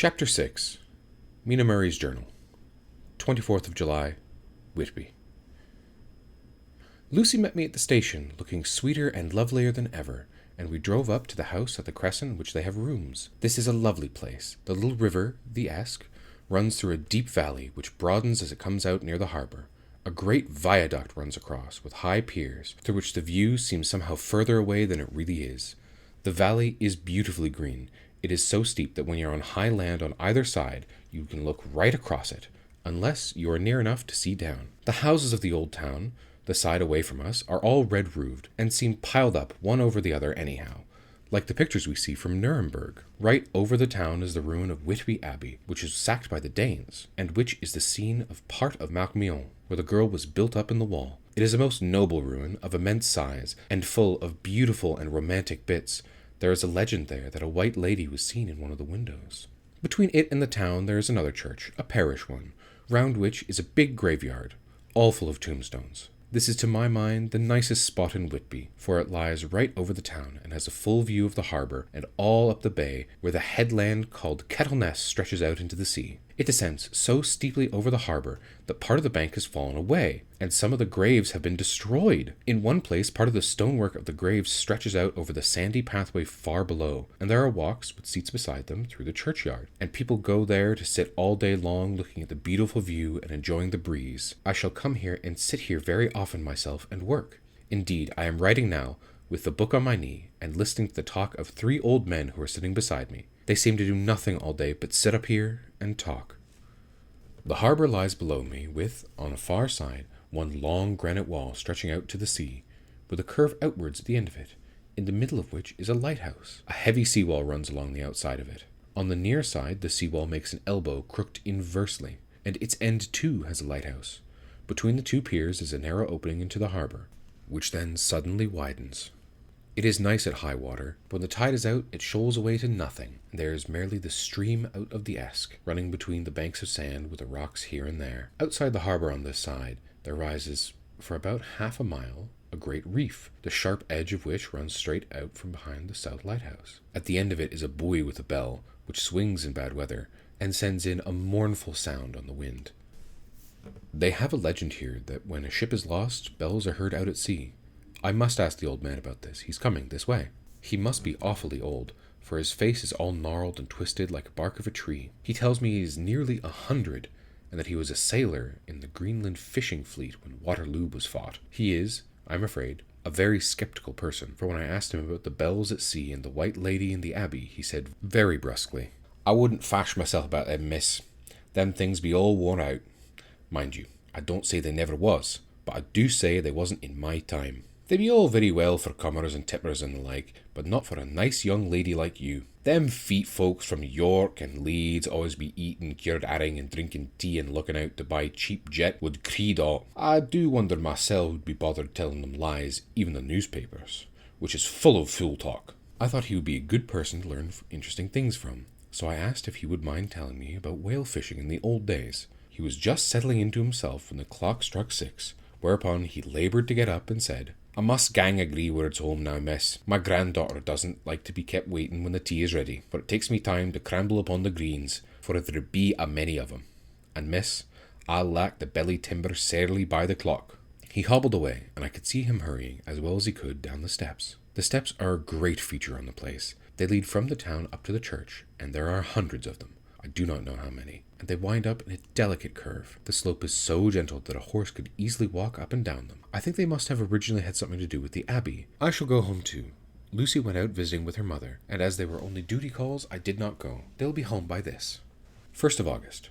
Chapter 6. Mina Murray's Journal. 24th of July, Whitby. Lucy met me at the station, looking sweeter and lovelier than ever, and we drove up to the house at the Crescent in which they have rooms. This is a lovely place. The little river, the Esk, runs through a deep valley which broadens as it comes out near the harbour. A great viaduct runs across, with high piers, through which the view seems somehow further away than it really is. The valley is beautifully green. It is so steep that when you're on high land on either side, you can look right across it, unless you are near enough to see down. The houses of the old town, the side away from us, are all red-roofed, and seem piled up one over the other anyhow, like the pictures we see from Nuremberg. Right over the town is the ruin of Whitby Abbey, which was sacked by the Danes, and which is the scene of part of Malkmeon, where the girl was built up in the wall. It is a most noble ruin, of immense size, and full of beautiful and romantic bits. There is a legend there that a white lady was seen in one of the windows. Between it and the town there is another church, a parish one, round which is a big graveyard, all full of tombstones. This is to my mind the nicest spot in Whitby, for it lies right over the town and has a full view of the harbour and all up the bay, where the headland called Kettleness stretches out into the sea. It descends so steeply over the harbour that part of the bank has fallen away, and some of the graves have been destroyed. In one place, part of the stonework of the graves stretches out over the sandy pathway far below, and there are walks with seats beside them through the churchyard, and people go there to sit all day long looking at the beautiful view and enjoying the breeze. I shall come here and sit here very often myself and work. Indeed, I am writing now, with the book on my knee, and listening to the talk of 3 old men who are sitting beside me. They seem to do nothing all day but sit up here and talk. The harbour lies below me, with, on a far side, one long granite wall stretching out to the sea, with a curve outwards at the end of it, in the middle of which is a lighthouse. A heavy seawall runs along the outside of it. On the near side the seawall makes an elbow crooked inversely, and its end too has a lighthouse. Between the 2 piers is a narrow opening into the harbour, which then suddenly widens. It is nice at high water, but when the tide is out it shoals away to nothing, and there is merely the stream out of the Esk, running between the banks of sand with the rocks here and there. Outside the harbour on this side there rises, for about half a mile, a great reef, the sharp edge of which runs straight out from behind the south lighthouse. At the end of it is a buoy with a bell, which swings in bad weather, and sends in a mournful sound on the wind. They have a legend here that when a ship is lost, bells are heard out at sea. I must ask the old man about this. He's coming this way. He must be awfully old, for his face is all gnarled and twisted like the bark of a tree. He tells me he is nearly 100, and that he was a sailor in the Greenland fishing fleet when Waterloo was fought. He is, I'm afraid, a very sceptical person, for when I asked him about the bells at sea and the white lady in the abbey, he said very brusquely, "I wouldn't fash myself about them, miss. Them things be all worn out. Mind you, I don't say they never was, but I do say they wasn't in my time. They be all very well for comers and tippers and the like, but not for a nice young lady like you. Them feet folks from York and Leeds always be eating cured herring and drinking tea and looking out to buy cheap jet would creed all. I do wonder myself who'd be bothered telling them lies, even the newspapers, which is full of fool talk." I thought he would be a good person to learn interesting things from, so I asked if he would mind telling me about whale fishing in the old days. He was just settling into himself when the clock struck 6, whereupon he laboured to get up and said, "I must gang agree where it's home now, miss. My granddaughter doesn't like to be kept waiting when the tea is ready, for it takes me time to cramble upon the greens, for there be a many of 'em. And miss, I'll lack the belly timber sairly by the clock." He hobbled away, and I could see him hurrying as well as he could down the steps. The steps are a great feature on the place. They lead from the town up to the church, and there are hundreds of them. I do not know how many, and they wind up in a delicate curve. The slope is so gentle that a horse could easily walk up and down them. I think they must have originally had something to do with the abbey. I shall go home too. Lucy went out visiting with her mother, and as they were only duty calls, I did not go. They'll be home by this. 1st of August.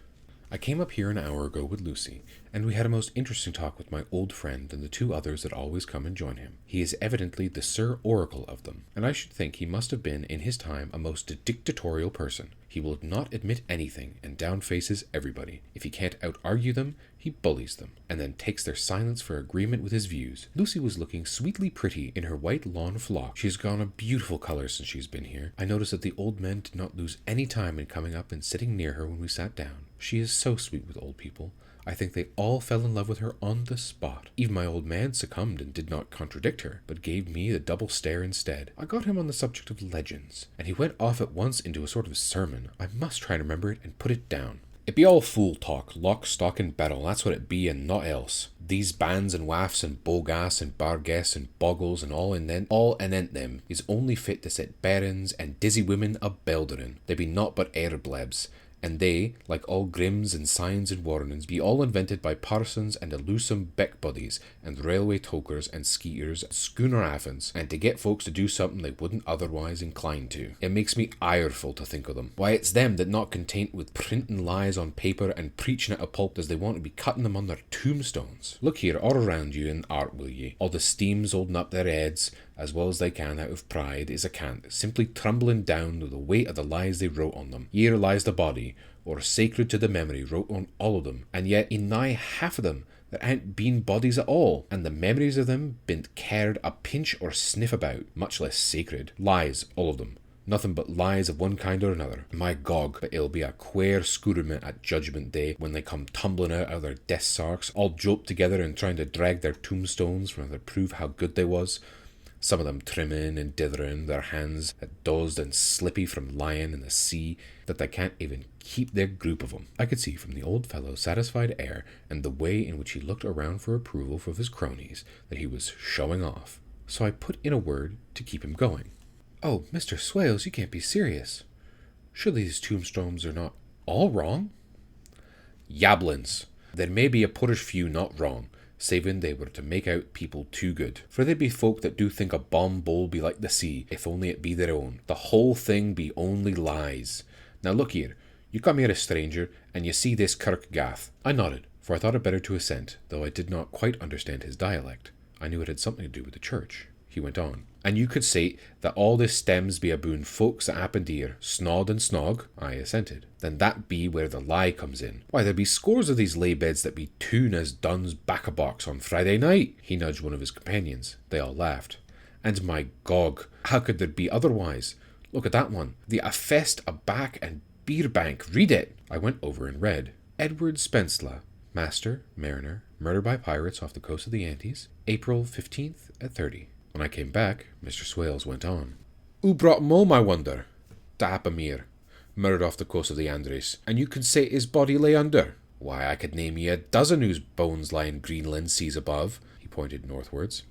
I came up here an hour ago with Lucy, and we had a most interesting talk with my old friend and the 2 others that always come and join him. He is evidently the Sir Oracle of them, and I should think he must have been in his time a most dictatorial person. He will not admit anything, and downfaces everybody. If he can't out-argue them, he bullies them, and then takes their silence for agreement with his views. Lucy was looking sweetly pretty in her white lawn frock. She has gone a beautiful colour since she's been here. I noticed that the old men did not lose any time in coming up and sitting near her when we sat down. She is so sweet with old people. I think they all fell in love with her on the spot. Even my old man succumbed and did not contradict her, but gave me the double stare instead. I got him on the subject of legends, and he went off at once into a sort of sermon. I must try and remember it and put it down. It be all fool talk, lock, stock and barrel, that's what it be and not else. These bands and wafts and bogas and barguess and bogles and all anent them is only fit to set barons and dizzy women a belderin. They be naught but airblebs. And they, like all grims and signs and warnings, be all invented by parsons and elusome beck-buddies, and railway tokers and skeeters, schooner affins, and to get folks to do something they wouldn't otherwise incline to. It makes me ireful to think of them. Why, it's them that not content with printing lies on paper and preaching at a pulpit as they want to be cutting them on their tombstones. Look here, all around you in art, will ye? All the steams holding up their heads, as well as they can out of pride, is a cant, simply trembling down with the weight of the lies they wrote on them. Here lies the body, or sacred to the memory, wrote on all of them, and yet in nigh half of them there ain't been bodies at all, and the memories of them been cared a pinch or sniff about, much less sacred. Lies, all of them. Nothing but lies of one kind or another. My gog, but it'll be a queer scourement at Judgment Day when they come tumbling out of their death sarks, all joped together and trying to drag their tombstones from to prove how good they was. Some of them trimming and dithering, their hands dozed and slippy from lying in the sea, that they can't even keep their group of them. I could see from the old fellow's satisfied air and the way in which he looked around for approval from his cronies that he was showing off. So I put in a word to keep him going. "Oh, Mr. Swales, you can't be serious. Surely these tombstones are not all wrong?" "Yablins. There may be a poorish few not wrong, saving they were to make out people too good. For there be folk that do think a bomb bowl be like the sea, if only it be their own. The whole thing be only lies. Now look here, you come here a stranger, and you see this kirk gath." I nodded, for I thought it better to assent, though I did not quite understand his dialect. I knew it had something to do with the church. He went on. "And you could say that all this stems be aboon folks that happened here, snod and snog?" I assented. "Then that be where the lie comes in. Why, there be scores of these lay beds that be toon as Dunn's back-a-box on Friday night." He nudged one of his companions. They all laughed. "And my gog, how could there be otherwise? Look at that one. The A Fest, a Back and Beer Bank. Read it." I went over and read. "Edward Spensla, master, mariner, murdered by pirates off the coast of the Andes, April 15th at 30. When I came back, Mr. Swales went on. "Who brought him home, I wonder?" "Tapamir, murdered off the coast of the Andes. And you can say his body lay under?" "Why, I could name ye a dozen whose bones lie in Greenland seas above." He pointed northwards.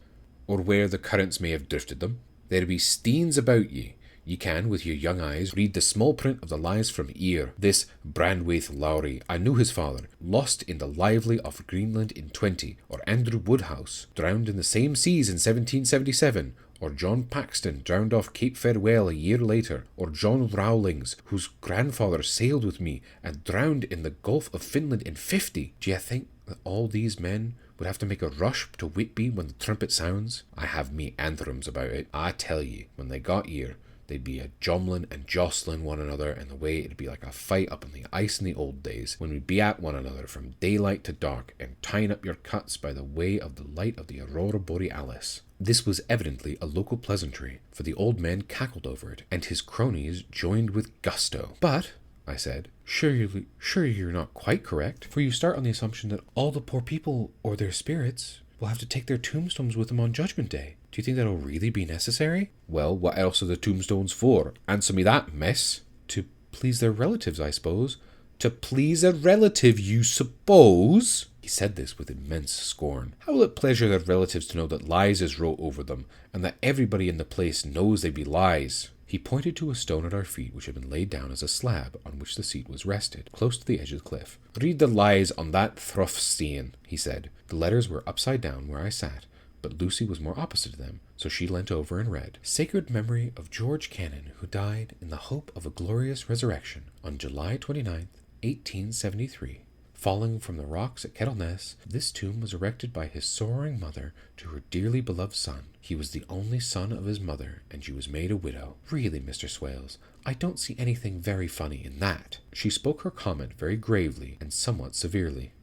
"Or where the currents may have drifted them. There be steens about ye. Ye can, with your young eyes, read the small print of the lies from here. This Brandwaith Lowry, I knew his father, lost in the lively of Greenland in 20, or Andrew Woodhouse, drowned in the same seas in 1777, or John Paxton, drowned off Cape Farewell a year later, or John Rowlings, whose grandfather sailed with me and drowned in the Gulf of Finland in 50. Do you think that all these men would have to make a rush to Whitby when the trumpet sounds? I have me anthems about it. I tell ye, when they got here, they'd be a jomlin and jostling one another in the way it'd be like a fight up on the ice in the old days, when we'd be at one another from daylight to dark, and tying up your cuts by the way of the light of the Aurora Borealis." This was evidently a local pleasantry, for the old man cackled over it, and his cronies joined with gusto. "But," I said, sure you're not quite correct, for you start on the assumption that all the poor people, or their spirits, will have to take their tombstones with them on Judgment Day. Do you think that'll really be necessary?" "Well, what else are the tombstones for? Answer me that, miss." "To please their relatives, I suppose." "To please a relative, you suppose?" He said this with immense scorn. "How will it pleasure their relatives to know that lies is wrote over them, and that everybody in the place knows they be lies?" He pointed to a stone at our feet which had been laid down as a slab on which the seat was rested, close to the edge of the cliff. "Read the lies on that thruff stane," he said. The letters were upside down where I sat, but Lucy was more opposite to them, so she leant over and read. "Sacred memory of George Cannon, who died in the hope of a glorious resurrection on July 29th, 1873. Falling from the rocks at Kettleness, this tomb was erected by his sorrowing mother to her dearly beloved son. He was the only son of his mother, and she was made a widow. Really, Mr. Swales, I don't see anything very funny in that." She spoke her comment very gravely and somewhat severely.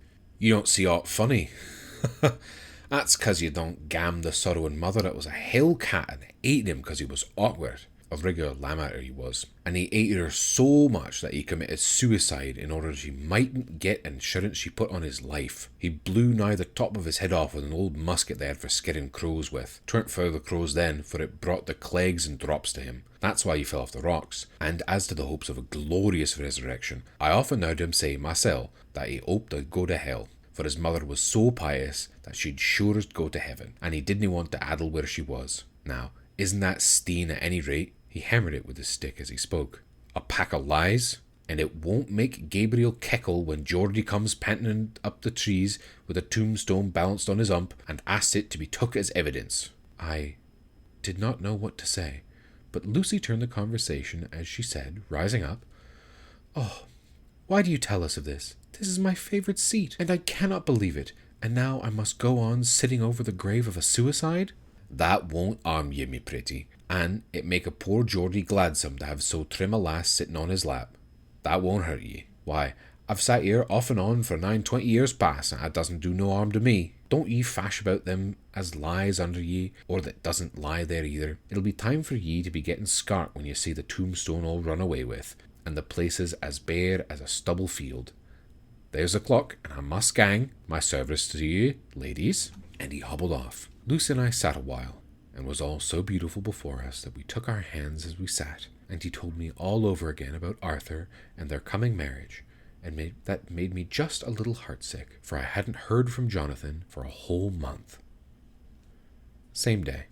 "You don't see aught funny? That's 'cause you don't gam the sorrowing mother that was a hell cat and ate him 'cause he was awkward. A regular lamb-eater he was. And he ate her so much that he committed suicide in order she mightn't get and shouldn't she put on his life. He blew nigh the top of his head off with an old musket they had for scaring crows with. 'Tweren't for the crows then, for it brought the clegs and drops to him. That's why he fell off the rocks. And as to the hopes of a glorious resurrection, I often heard him say mysel that he hoped to go to hell, for his mother was so pious that she'd sure as go to heaven, and he didn't want to addle where she was. Now, isn't that steen at any rate? He hammered it with his stick as he spoke. A pack of lies? And it won't make Gabriel keckle when Geordie comes panting up the trees with a tombstone balanced on his hump and asks it to be took as evidence. I did not know what to say, but Lucy turned the conversation as she said, rising up, "Oh, why do you tell us of this? This is my favourite seat, and I cannot believe it. And now I must go on sitting over the grave of a suicide?" "That won't harm ye, me pretty, and it make a poor Geordie gladsome to have so trim a lass sitting on his lap. That won't hurt ye. Why, I've sat here off and on for 20 years past, and it doesn't do no harm to me. Don't ye fash about them as lies under ye, or that doesn't lie there either. It'll be time for ye to be getting scart when ye see the tombstone all run away with, and the places as bare as a stubble field. There's the clock, and I must gang. My service to you, ladies." And he hobbled off. Lucy and I sat a while, and was all so beautiful before us that we took our hands as we sat, and he told me all over again about Arthur and their coming marriage, and that made me just a little heartsick, for I hadn't heard from Jonathan for a whole month. Same day.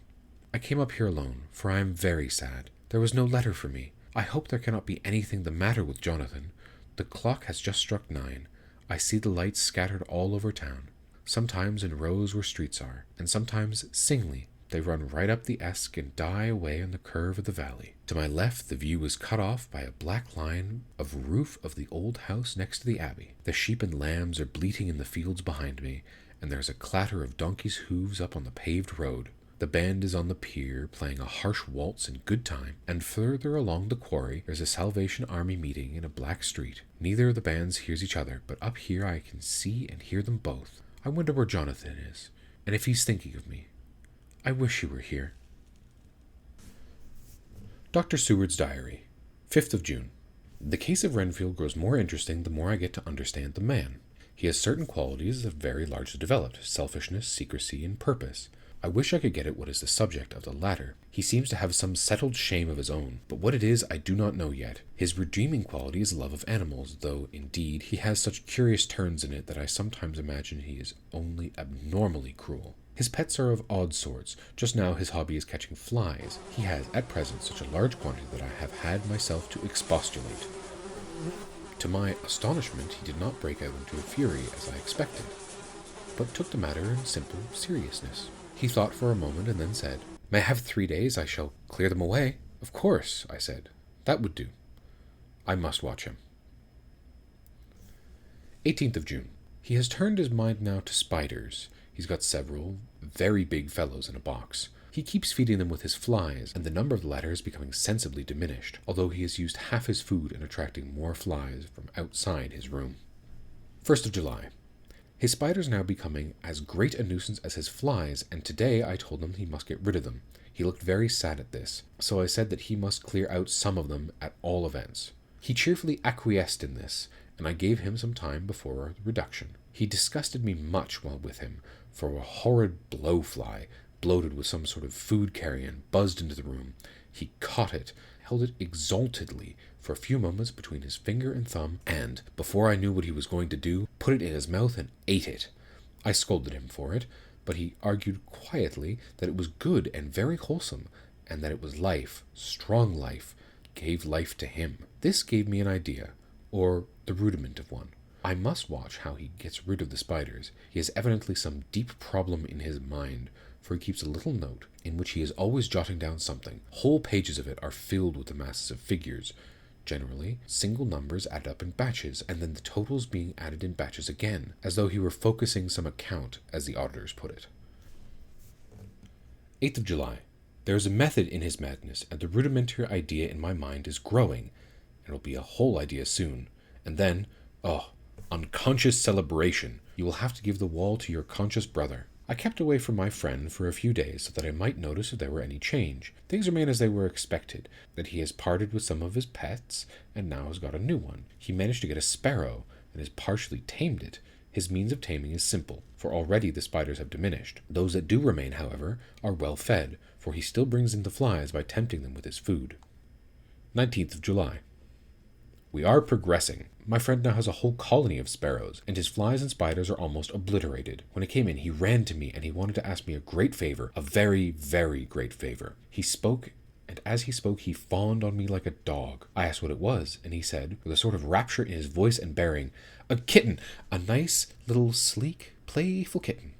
I came up here alone, for I am very sad. There was no letter for me. I hope there cannot be anything the matter with Jonathan. The clock has just struck 9. I see the lights scattered all over town, sometimes in rows where streets are, and sometimes singly. They run right up the Esk and die away on the curve of the valley. To my left, the view is cut off by a black line of roof of the old house next to the abbey. The sheep and lambs are bleating in the fields behind me, and there's a clatter of donkeys' hooves up on the paved road. The band is on the pier, playing a harsh waltz in good time, and further along the quarry there's a Salvation Army meeting in a black street. Neither of the bands hears each other, but up here I can see and hear them both. I wonder where Jonathan is, and if he's thinking of me. I wish he were here. Dr. Seward's Diary, 5th of June. The case of Renfield grows more interesting the more I get to understand the man. He has certain qualities that are very largely developed: selfishness, secrecy, and purpose. I wish I could get at what is the subject of the latter. He seems to have some settled shame of his own, but what it is I do not know yet. His redeeming quality is love of animals, though, indeed, he has such curious turns in it that I sometimes imagine he is only abnormally cruel. His pets are of odd sorts. Just now his hobby is catching flies. He has, at present, such a large quantity that I have had myself to expostulate. To my astonishment, he did not break out into a fury, as I expected, but took the matter in simple seriousness. He thought for a moment and then said, "May I have 3 days? I shall clear them away." "Of course," I said. "That would do. I must watch him." 18th of June. He has turned his mind now to spiders. He's got several very big fellows in a box. He keeps feeding them with his flies, and the number of the latter is becoming sensibly diminished, although he has used half his food in attracting more flies from outside his room. 1st of July. His spiders are now becoming as great a nuisance as his flies, and today I told him he must get rid of them. He looked very sad at this, so I said that he must clear out some of them at all events. He cheerfully acquiesced in this, and I gave him some time before reduction. He disgusted me much while with him, for a horrid blowfly, bloated with some sort of food carrion, buzzed into the room. He caught it, held it exaltedly for a few moments between his finger and thumb, and, before I knew what he was going to do, put it in his mouth and ate it. I scolded him for it, but he argued quietly that it was good and very wholesome, and that it was life, strong life, gave life to him. This gave me an idea, or the rudiment of one. I must watch how he gets rid of the spiders. He has evidently some deep problem in his mind, for he keeps a little note in which he is always jotting down something. Whole pages of it are filled with the masses of figures, generally single numbers added up in batches, and then the totals being added in batches again, as though he were focusing some account, as the auditors put it. 8th of July. There is a method in his madness, and the rudimentary idea in my mind is growing. It'll be a whole idea soon. And then, unconscious celebration. You will have to give the wall to your conscious brother. I kept away from my friend for a few days so that I might notice if there were any change. Things remain as they were expected, that he has parted with some of his pets, and now has got a new one. He managed to get a sparrow, and has partially tamed it. His means of taming is simple, for already the spiders have diminished. Those that do remain, however, are well fed, for he still brings in the flies by tempting them with his food. 19th of July. We are progressing. My friend now has a whole colony of sparrows, and his flies and spiders are almost obliterated. When I came in, he ran to me and he wanted to ask me a great favor, a very, very great favor. He spoke, and as he spoke, he fawned on me like a dog. I asked what it was, and he said, with a sort of rapture in his voice and bearing, a kitten, a nice, little, sleek, playful kitten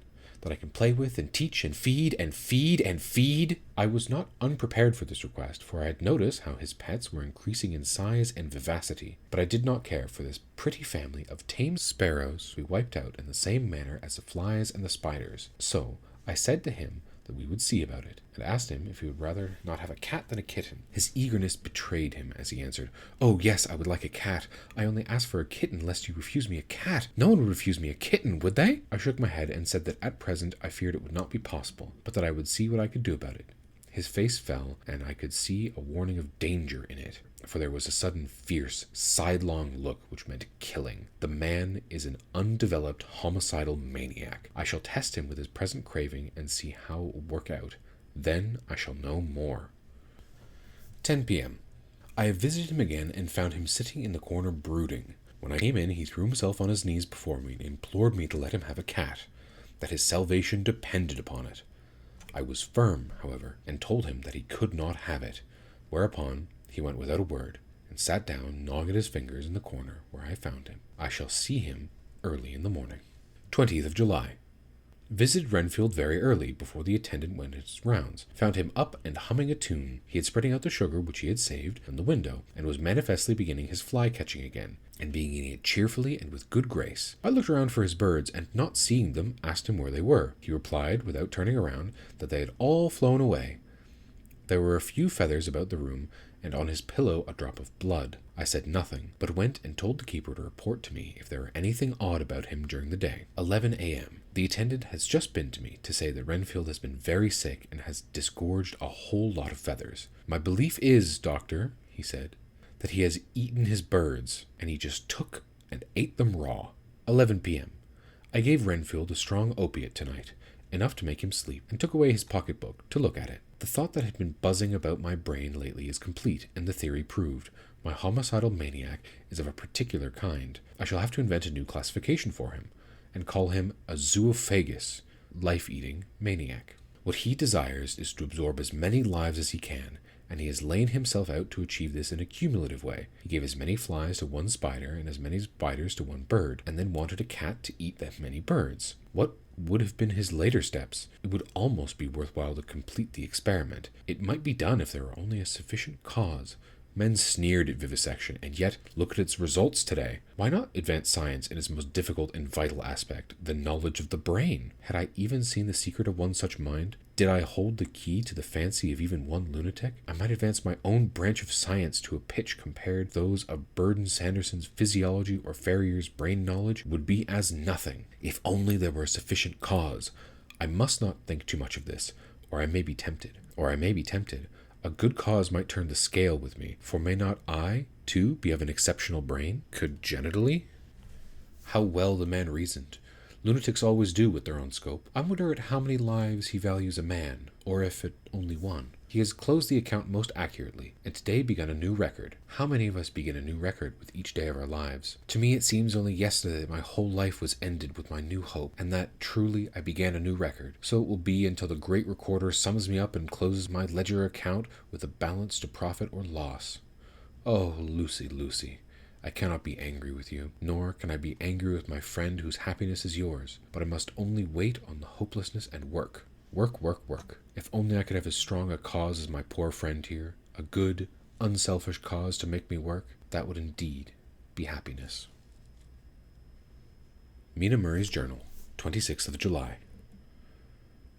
that I can play with and teach and feed and feed and feed. I was not unprepared for this request, for I had noticed how his pets were increasing in size and vivacity, but I did not care, for this pretty family of tame sparrows we wiped out in the same manner as the flies and the spiders. So I said to him that we would see about it, and asked him if he would rather not have a cat than a kitten. His eagerness betrayed him as he answered, "Oh, yes, I would like a cat. I only asked for a kitten lest you refuse me a cat. No one would refuse me a kitten, would they?" I shook my head and said that at present I feared it would not be possible, but that I would see what I could do about it. His face fell, and I could see a warning of danger in it, for there was a sudden fierce, sidelong look which meant killing. The man is an undeveloped homicidal maniac. I shall test him with his present craving and see how it will work out. Then I shall know more. 10 p.m. I have visited him again and found him sitting in the corner brooding. When I came in, he threw himself on his knees before me and implored me to let him have a cat, that his salvation depended upon it. I was firm, however, and told him that he could not have it, whereupon he went without a word, and sat down, gnawing at his fingers in the corner where I found him. I shall see him early in the morning. 20th of July. Visited Renfield very early, before the attendant went his rounds. Found him up and humming a tune. He had spreading out the sugar which he had saved from the window, and was manifestly beginning his fly-catching again, and being eating it cheerfully and with good grace. I looked around for his birds, and not seeing them, asked him where they were. He replied, without turning around, that they had all flown away. There were a few feathers about the room, and on his pillow a drop of blood. I said nothing, but went and told the keeper to report to me if there were anything odd about him during the day. 11 a.m. The attendant has just been to me to say that Renfield has been very sick and has disgorged a whole lot of feathers. My belief is, doctor, he said, that he has eaten his birds, and he just took and ate them raw. 11 p.m. I gave Renfield a strong opiate tonight, enough to make him sleep, and took away his pocketbook to look at it. The thought that had been buzzing about my brain lately is complete, and the theory proved. My homicidal maniac is of a particular kind. I shall have to invent a new classification for him, and call him a zoophagous, life-eating maniac. What he desires is to absorb as many lives as he can, and he has laid himself out to achieve this in a cumulative way. He gave as many flies to one spider and as many spiders to one bird, and then wanted a cat to eat that many birds. What would have been his later steps? It would almost be worthwhile to complete the experiment. It might be done if there were only a sufficient cause. Men sneered at vivisection, and yet look at its results today. Why not advance science in its most difficult and vital aspect, the knowledge of the brain? Had I even seen the secret of one such mind? Did I hold the key to the fancy of even one lunatic? I might advance my own branch of science to a pitch compared those of Burden Sanderson's physiology or Ferrier's brain knowledge would be as nothing, if only there were a sufficient cause. I must not think too much of this, or I may be tempted. A good cause might turn the scale with me, for may not I, too, be of an exceptional brain, congenitally? How well the man reasoned. Lunatics always do with their own scope. I wonder at how many lives he values a man, or if at only one. He has closed the account most accurately, and today begun a new record. How many of us begin a new record with each day of our lives? To me it seems only yesterday that my whole life was ended with my new hope, and that, truly, I began a new record. So it will be until the great recorder sums me up and closes my ledger account with a balance to profit or loss. Oh, Lucy, Lucy, I cannot be angry with you, nor can I be angry with my friend whose happiness is yours, but I must only wait on the hopelessness and work. Work. If only I could have as strong a cause as my poor friend here, a good, unselfish cause to make me work, that would indeed be happiness. Mina Murray's Journal, 26th of July.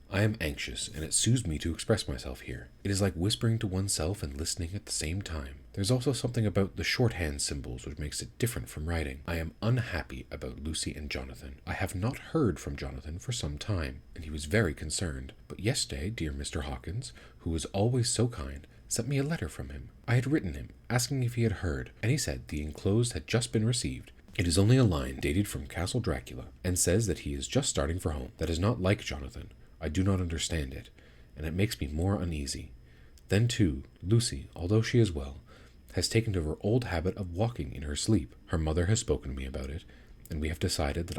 I am anxious, and it soothes me to express myself here. It is like whispering to oneself and listening at the same time. There's also something about the shorthand symbols which makes it different from writing. I am unhappy about Lucy and Jonathan. I have not heard from Jonathan for some time, and he was very concerned. But yesterday, dear Mr. Hawkins, who was always so kind, sent me a letter from him. I had written him, asking if he had heard, and he said the enclosed had just been received. It is only a line dated from Castle Dracula, and says that he is just starting for home. That is not like Jonathan. I do not understand it, and it makes me more uneasy. Then, too, Lucy, although she is well, has taken to her old habit of walking in her sleep. Her mother has spoken to me about it, and we have decided that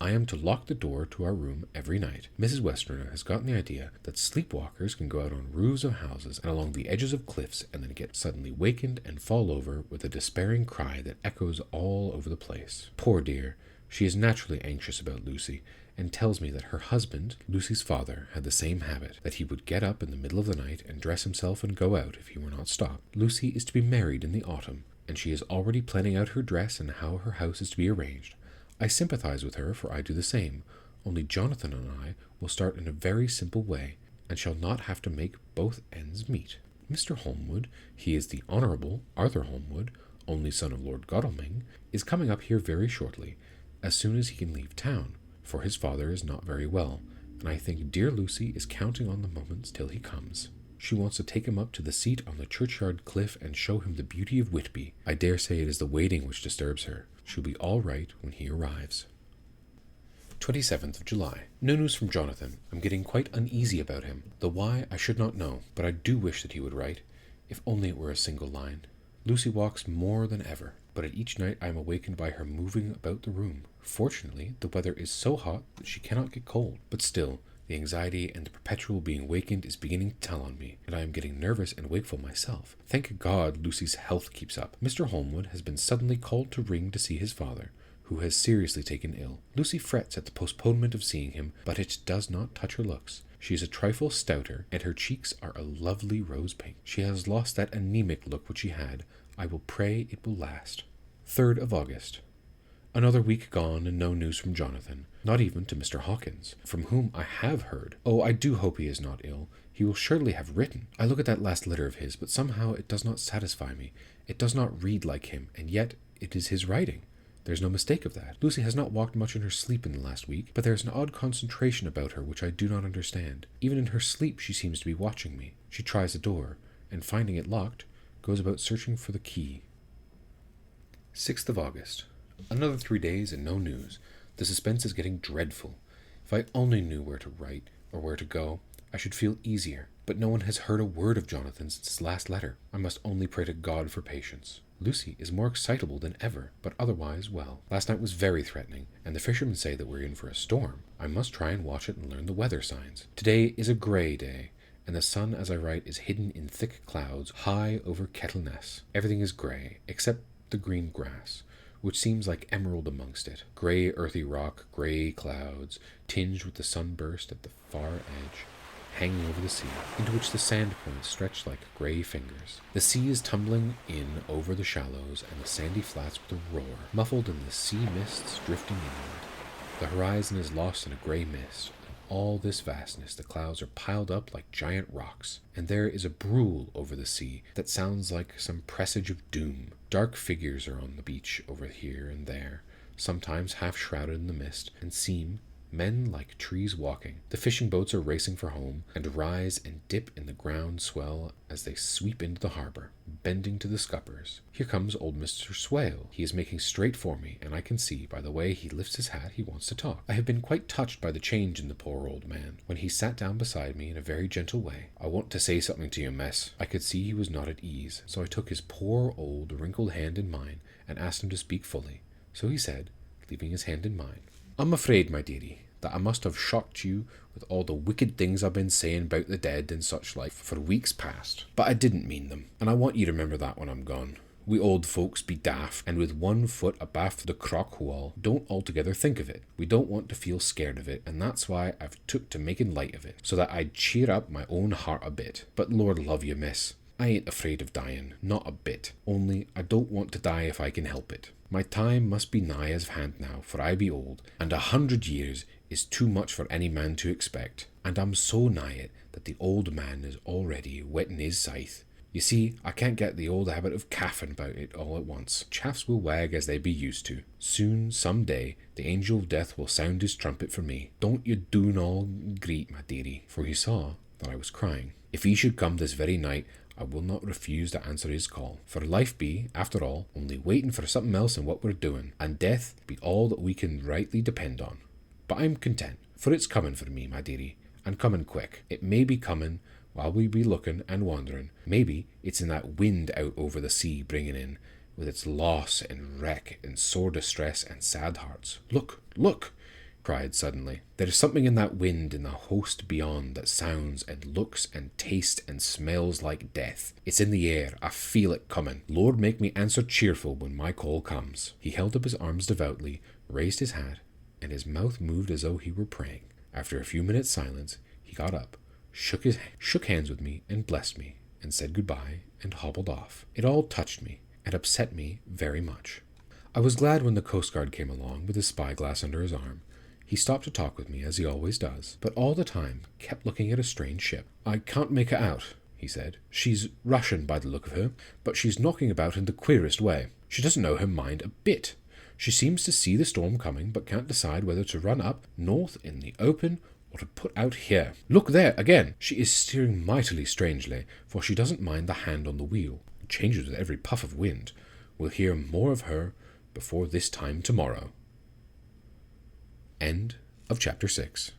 I am to lock the door to our room every night. Mrs. Westerner has gotten the idea that sleepwalkers can go out on roofs of houses and along the edges of cliffs and then get suddenly wakened and fall over with a despairing cry that echoes all over the place. Poor dear, she is naturally anxious about Lucy, and tells me that her husband, Lucy's father, had the same habit, that he would get up in the middle of the night and dress himself and go out if he were not stopped. Lucy is to be married in the autumn, and she is already planning out her dress and how her house is to be arranged. I sympathize with her, for I do the same, only Jonathan and I will start in a very simple way, and shall not have to make both ends meet. Mr. Holmwood, he is the Honourable Arthur Holmwood, only son of Lord Godalming, is coming up here very shortly, as soon as he can leave town, for his father is not very well, and I think dear Lucy is counting on the moments till he comes. She wants to take him up to the seat on the churchyard cliff and show him the beauty of Whitby. I dare say it is the waiting which disturbs her. She'll be all right when he arrives. 27th of July. No news from Jonathan. I'm getting quite uneasy about him. The why I should not know, but I do wish that he would write, if only it were a single line. Lucy walks more than ever, but at each night I am awakened by her moving about the room. Fortunately, the weather is so hot that she cannot get cold, but still, the anxiety and the perpetual being wakened is beginning to tell on me, and I am getting nervous and wakeful myself. Thank God Lucy's health keeps up. Mr. Holmwood has been suddenly called to ring to see his father, who has seriously taken ill. Lucy frets at the postponement of seeing him, but it does not touch her looks. She is a trifle stouter, and her cheeks are a lovely rose pink. She has lost that anemic look which she had. I will pray it will last. 3rd of August. Another week gone, and no news from Jonathan, not even to Mr. Hawkins, from whom I have heard. Oh, I do hope he is not ill. He will surely have written. I look at that last letter of his, but somehow it does not satisfy me. It does not read like him, and yet it is his writing. There's no mistake of that. Lucy has not walked much in her sleep in the last week, but there is an odd concentration about her which I do not understand. Even in her sleep she seems to be watching me. She tries the door, and finding it locked, goes about searching for the key. 6th of August. Another 3 days and no news. The suspense is getting dreadful. If I only knew where to write, or where to go, I should feel easier. But no one has heard a word of Jonathan since his last letter. I must only pray to God for patience. Lucy is more excitable than ever, but otherwise well. Last night was very threatening, and the fishermen say that we're in for a storm. I must try and watch it and learn the weather signs. Today is a grey day, and the sun, as I write, is hidden in thick clouds high over Kettleness. Everything is grey, except the green grass, which seems like emerald amongst it. Grey earthy rock, grey clouds, tinged with the sunburst at the far edge, hanging over the sea, into which the sand points stretch like grey fingers. The sea is tumbling in over the shallows and the sandy flats with a roar, muffled in the sea mists drifting inland. The horizon is lost in a grey mist. All this vastness, the clouds are piled up like giant rocks, and there is a brool over the sea that sounds like some presage of doom. Dark figures are on the beach over here and there, sometimes half shrouded in the mist, and seem men like trees walking. The fishing boats are racing for home, and rise and dip in the ground swell as they sweep into the harbour, bending to the scuppers. Here comes old Mr. Swale. He is making straight for me, and I can see, by the way he lifts his hat, he wants to talk. I have been quite touched by the change in the poor old man. When he sat down beside me in a very gentle way, "I want to say something to you, miss." I could see he was not at ease, so I took his poor old wrinkled hand in mine, and asked him to speak fully. So he said, leaving his hand in mine, "I'm afraid, my dearie, that I must have shocked you with all the wicked things I've been saying about the dead and such like for weeks past. But I didn't mean them, and I want you to remember that when I'm gone. We old folks be daft, and with 1 foot abaft the crock wall, don't altogether think of it. We don't want to feel scared of it, and that's why I've took to making light of it, so that I'd cheer up my own heart a bit. But Lord love you, miss, I ain't afraid of dying, not a bit. Only I don't want to die if I can help it. My time must be nigh as of hand now, for I be old, and 100 years is too much for any man to expect. And I'm so nigh it that the old man is already whetting his scythe. You see, I can't get the old habit of caffing about it all at once. Chaffs will wag as they be used to. Soon, some day, the angel of death will sound his trumpet for me. Don't you do all greet, my dearie, for he saw that I was crying. If he should come this very night, I will not refuse to answer his call. For life be, after all, only waiting for something else in what we're doing, and death be all that we can rightly depend on. But I'm content, for it's coming for me, my dearie, and coming quick. It may be coming while we be looking and wandering. Maybe it's in that wind out over the sea bringing in, with its loss and wreck and sore distress and sad hearts. Look, look! Cried suddenly. There is something in that wind in the host beyond that sounds and looks and tastes and smells like death. It's in the air. I feel it coming. Lord, make me answer cheerful when my call comes. He held up his arms devoutly, raised his hat, and his mouth moved as though he were praying. After a few minutes' silence, he got up, shook hands with me, and blessed me, and said goodbye, and hobbled off. It all touched me, and upset me very much. I was glad when the Coast Guard came along with his spyglass under his arm. He stopped to talk with me, as he always does, but all the time kept looking at a strange ship. I can't make her out, he said. She's Russian by the look of her, but she's knocking about in the queerest way. She doesn't know her mind a bit. She seems to see the storm coming, but can't decide whether to run up north in the open or to put out here. Look there, again! She is steering mightily strangely, for she doesn't mind the hand on the wheel. It changes with every puff of wind. We'll hear more of her before this time tomorrow. End of chapter 6.